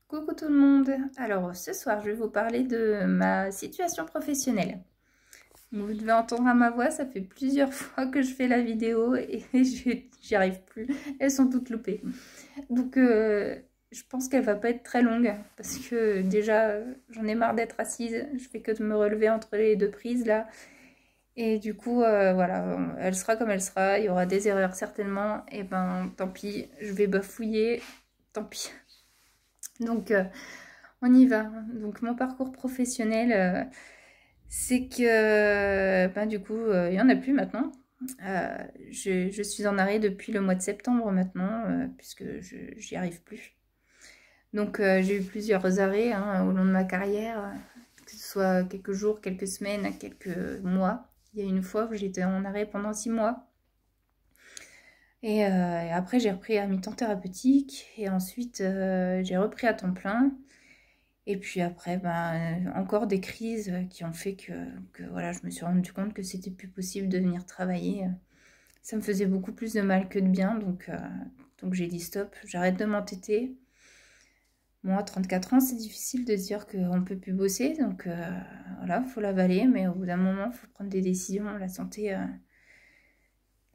Coucou tout le monde. Alors ce soir je vais vous parler de ma situation professionnelle. Vous devez entendre à ma voix, ça fait plusieurs fois que je fais la vidéo et j'y arrive plus. Elles sont toutes loupées. Donc je pense qu'elle va pas être très longue parce que déjà j'en ai marre d'être assise. Je fais que de me relever entre les deux prises là. Et du coup voilà, elle sera comme elle sera. Il y aura des erreurs certainement. Et ben tant pis, je vais bafouiller. Tant pis. Donc on y va. Donc mon parcours professionnel, c'est que ben, du coup, il n'y en a plus maintenant. Je suis en arrêt depuis le mois de septembre maintenant, puisque j'y arrive plus. Donc j'ai eu plusieurs arrêts au long de ma carrière, que ce soit quelques jours, quelques semaines, quelques mois. Il y a une fois où j'étais en arrêt pendant 6 mois. Et après j'ai repris à mi-temps thérapeutique et ensuite j'ai repris à temps plein. Et puis après, ben, encore des crises qui ont fait que voilà, je me suis rendu compte que c'était plus possible de venir travailler. Ça me faisait beaucoup plus de mal que de bien, donc j'ai dit stop, j'arrête de m'entêter. Moi, à 34 ans, c'est difficile de se dire qu'on ne peut plus bosser, donc voilà, il faut l'avaler, mais au bout d'un moment, il faut prendre des décisions. La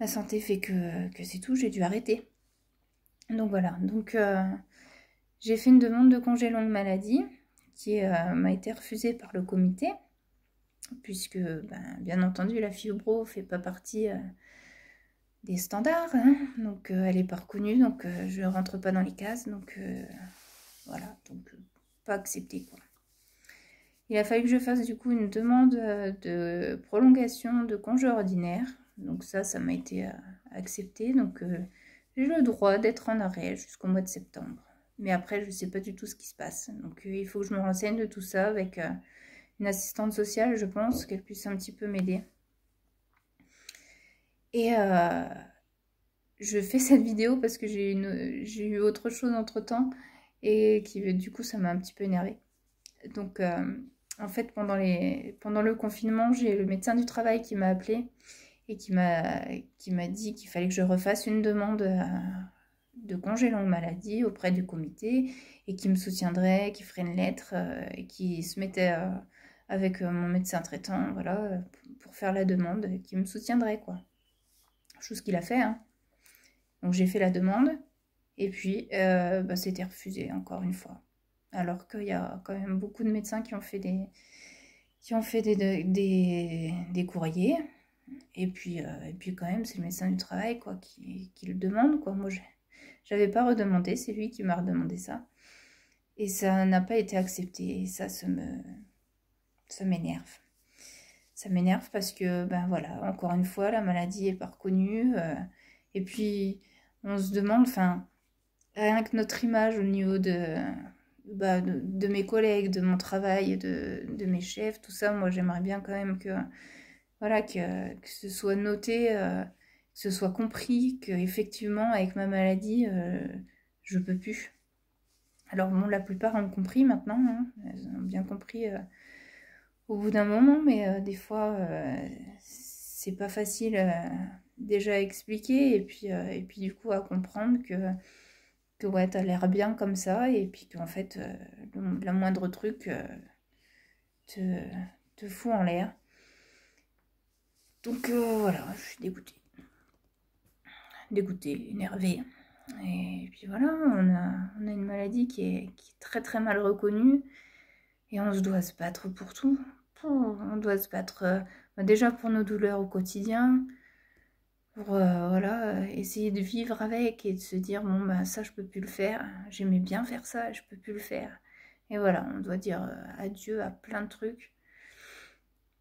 santé fait que c'est tout, j'ai dû arrêter. Donc voilà, donc j'ai fait une demande de congé longue maladie qui m'a été refusée par le comité, puisque ben, bien entendu la fibro fait pas partie des standards, hein, donc elle n'est pas reconnue, donc je rentre pas dans les cases, donc voilà, donc pas accepté quoi. Il a fallu que je fasse du coup une demande de prolongation de congé ordinaire, donc ça m'a été accepté, donc j'ai le droit d'être en arrêt jusqu'au mois de septembre. Mais après, je ne sais pas du tout ce qui se passe. Donc, il faut que je me renseigne de tout ça avec une assistante sociale, je pense, qu'elle puisse un petit peu m'aider. Et je fais cette vidéo parce que j'ai eu autre chose entre-temps et qui, du coup, ça m'a un petit peu énervée. Donc, en fait, pendant le confinement, j'ai le médecin du travail qui m'a appelée et qui m'a dit qu'il fallait que je refasse une demande de congé longue maladie auprès du comité et qui me soutiendrait, qui ferait une lettre et qui se mettait avec mon médecin traitant, voilà, pour faire la demande, et qui me soutiendrait, quoi. Chose qu'il a fait, hein. Donc j'ai fait la demande et puis bah, c'était refusé encore une fois. Alors qu'il y a quand même beaucoup de médecins qui ont fait des courriers. Et puis quand même, c'est le médecin du travail quoi, qui le demande, quoi. Moi, j'avais pas redemandé, c'est lui qui m'a redemandé ça. Et ça n'a pas été accepté. Et ça m'énerve. Ça m'énerve parce que, ben voilà, encore une fois, la maladie est pas reconnue. Et puis, on se demande, enfin, rien que notre image au niveau de mes collègues, de mon travail, de mes chefs, tout ça, moi, j'aimerais bien quand même que, voilà, que ce soit noté, que ce soit compris, que effectivement, avec ma maladie, je peux plus. Alors bon, la plupart ont compris maintenant, hein, elles ont bien compris au bout d'un moment, mais des fois, c'est pas facile déjà à expliquer et puis du coup à comprendre que ouais, t'as l'air bien comme ça et puis qu'en fait, la moindre truc te, te fout en l'air. Donc voilà, je suis dégoûtée. Dégoûtée, énervée. Et puis voilà, on a une maladie qui est très très mal reconnue et on se doit se battre pour tout. On doit se battre déjà pour nos douleurs au quotidien, pour voilà, essayer de vivre avec et de se dire bon bah ça je peux plus le faire, j'aimais bien faire ça, je peux plus le faire. Et voilà, on doit dire adieu à plein de trucs.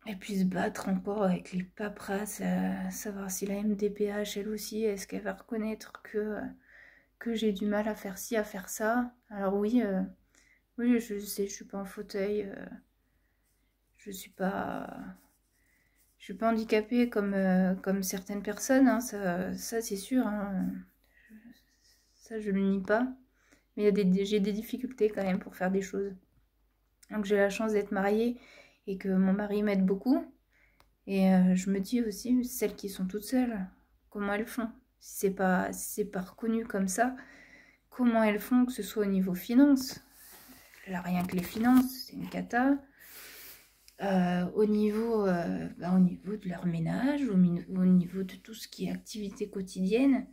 Et puis se battre encore avec les paperasses, savoir si la MDPH elle aussi, est-ce qu'elle va reconnaître que j'ai du mal à faire ci, à faire ça. Alors oui, oui, je sais, je suis pas en fauteuil, je suis pas handicapée comme certaines personnes, hein, ça c'est sûr, hein, ça je le nie pas. Mais j'ai des difficultés quand même pour faire des choses. Donc j'ai la chance d'être mariée et que mon mari m'aide beaucoup. Et je me dis aussi, celles qui sont toutes seules, comment elles font? Si c'est pas reconnu comme ça, comment elles font, que ce soit au niveau finance, là, rien que les finances, c'est une cata. Au niveau de leur ménage, au niveau de tout ce qui est activité quotidienne,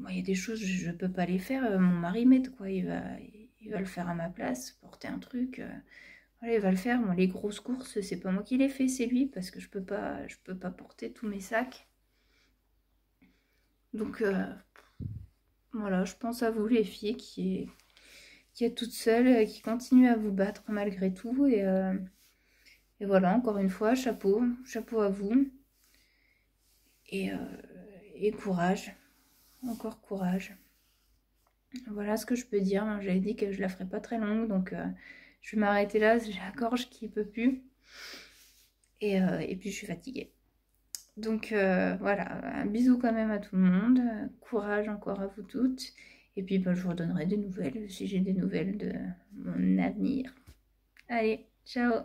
il y a des choses, je ne peux pas les faire. Mon mari m'aide, quoi. Il va le faire à ma place, porter un truc. Voilà, il va le faire. Moi, les grosses courses, c'est pas moi qui les fais, c'est lui, parce que je peux pas porter tous mes sacs. Donc, voilà, je pense à vous, les filles, qui êtes toutes seules, qui continuent à vous battre malgré tout. Et voilà, encore une fois, chapeau à vous. Et courage, encore courage. Voilà ce que je peux dire. J'avais dit que je la ferais pas très longue, donc je vais m'arrêter là. J'ai la gorge qui peut plus. Et puis je suis fatiguée. Donc voilà, un bisou quand même à tout le monde. Courage encore à vous toutes. Et puis je vous redonnerai des nouvelles si j'ai des nouvelles de mon avenir. Allez, ciao!